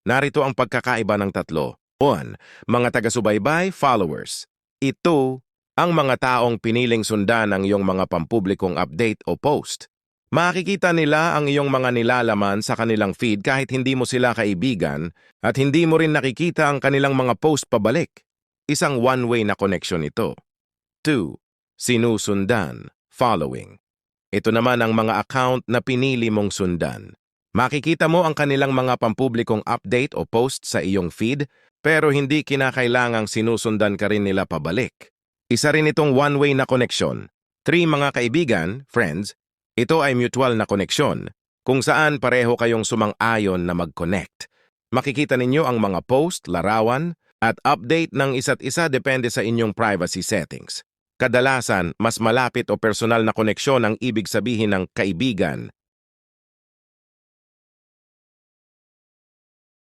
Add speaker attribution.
Speaker 1: Narito ang pagkakaiba ng tatlo. 1. Mga taga-subaybay, followers. Ito ang mga taong piniling sundan ang iyong mga pampublikong update o post. Makikita nila ang iyong mga nilalaman sa kanilang feed kahit hindi mo sila kaibigan at hindi mo rin nakikita ang kanilang mga post pabalik. Isang one-way na connection ito. 2. Sinusundan, following. Ito naman ang mga account na pinili mong sundan. Makikita mo ang kanilang mga pampublikong update o post sa iyong feed, pero hindi kinakailangang sinusundan ka rin nila pabalik. Isa rin itong one-way na connection. 3. Mga kaibigan, friends. Ito ay mutual na koneksyon, kung saan pareho kayong sumang-ayon na mag-connect. Makikita ninyo ang mga post, larawan, at update ng isa't isa depende sa inyong privacy settings. Kadalasan, mas malapit o personal na koneksyon ang ibig sabihin ng kaibigan